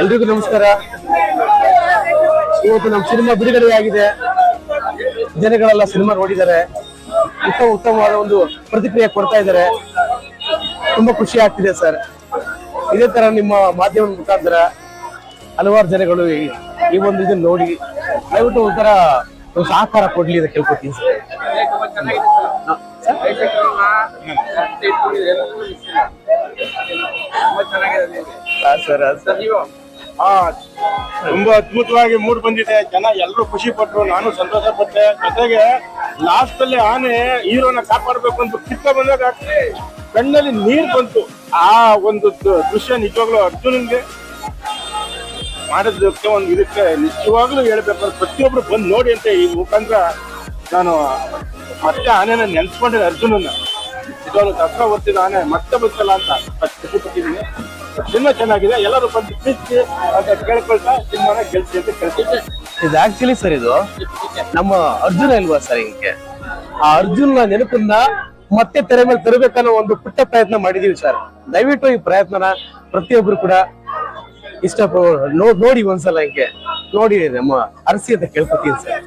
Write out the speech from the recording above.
ಎಲ್ರಿಗೂ ನಮಸ್ಕಾರ. ಇವತ್ತು ನಮ್ಮ ಸಿನಿಮಾ ಬಿಡುಗಡೆ ಆಗಿದೆ. ಜನಗಳೆಲ್ಲ ಸಿನಿಮಾ ನೋಡಿದ್ದಾರೆ, ಉತ್ತಮವಾದ ಒಂದು ಪ್ರತಿಕ್ರಿಯೆ ಕೊಡ್ತಾ ಇದ್ದಾರೆ. ತುಂಬಾ ಖುಷಿ ಆಗ್ತಿದೆ ಸರ್. ಇದೇ ತರ ನಿಮ್ಮ ಮಾಧ್ಯಮದ ಮುಖಾಂತರ ಹಲವಾರು ಜನಗಳು ಈ ಒಂದು ಇದನ್ನ ನೋಡಿ ದಯವಿಟ್ಟು ಒಂಥರ ಸಹಕಾರ ಕೊಡ್ಲಿ ಅಂತ ಕೇಳ್ಕೊತೀನಿ ಸರ್. ತುಂಬಾ ಅದ್ಭುತವಾಗಿ ಮೂಡ್ ಬಂದಿದೆ. ಜನ ಎಲ್ಲರೂ ಖುಷಿ ಪಟ್ರು, ನಾನು ಸಂತೋಷ ಪಟ್ಟೆ. ಜೊತೆಗೆ ಲಾಸ್ಟ್ ಅಲ್ಲಿ ಆನೆ ಹೀರೋನ ಕಾಪಾಡ್ಬೇಕು ಅಂತ ಕಿತ್ತ ಬಂದಾಗ ಕಣ್ಣಲ್ಲಿ ನೀರ್ ಬಂತು. ಆ ಒಂದು ದೃಶ್ಯ ನಿಜವಾಗ್ಲೂ ಅರ್ಜುನನ್ಗೆ ಮಾಡೋದಕ್ಕೆ ಒಂದು ಇದಕ್ಕೆ ನಿಜವಾಗ್ಲೂ ಹೇಳ್ಬೇಕಾದ್ರೆ ಪ್ರತಿಯೊಬ್ರು ಬಂದು ನೋಡಿ ಅಂತ ಈ ಮುಖಾಂತರ ನಾನು ಮತ್ತೆ ಆನೆನ ನೆನ್ಸ್ಕೊಂಡಿದ್ದೆ. ಅರ್ಜುನನ್ನ ನಿಜವಾಗ್ಲೂ ದಸರಾ ಹೊರ್ತಿದ ಆನೆ ಮತ್ತೆ ಬಂತಲ್ಲ ಅಂತ ಖುಷಿ ಪಟ್ಟಿದ್ದೀನಿ. ಸಿನಿಮಾ ಚೆನ್ನಾಗಿದೆ, ಎಲ್ಲರೂ ಬಂದು ಪ್ರೀತಿ ಅಂತ ಕೇಳ್ಕೊಳ್ತಾ ಸಿನಿಮಾನ ಗೆಲ್ಸಿ ಅಂತ ಕೇಳ್ತಿದ್ದೆ. ಇದು ಆಕ್ಚುಲಿ ಸರ್ ಇದು ನಮ್ಮ ಅರ್ಜುನ ಇಲ್ವಾ ಸರ್, ಹಿಂಗೆ ಆ ಅರ್ಜುನ ನೆನಪನ್ನ ಮತ್ತೆ ತೆರೆ ಮೇಲೆ ತರಬೇಕನ್ನೋ ಒಂದು ಪುಟ್ಟ ಪ್ರಯತ್ನ ಮಾಡಿದೀವಿ ಸರ್. ದಯವಿಟ್ಟು ಈ ಪ್ರಯತ್ನನ ಪ್ರತಿಯೊಬ್ರು ಕೂಡ ನೋಡಿ ಒಂದ್ಸಲ ಹಿಂಗೆ ನೋಡಿ ನಮ್ಮ ಅರಸಿ ಅಂತ ಕೇಳ್ಕೊತೀನಿ ಸರ್.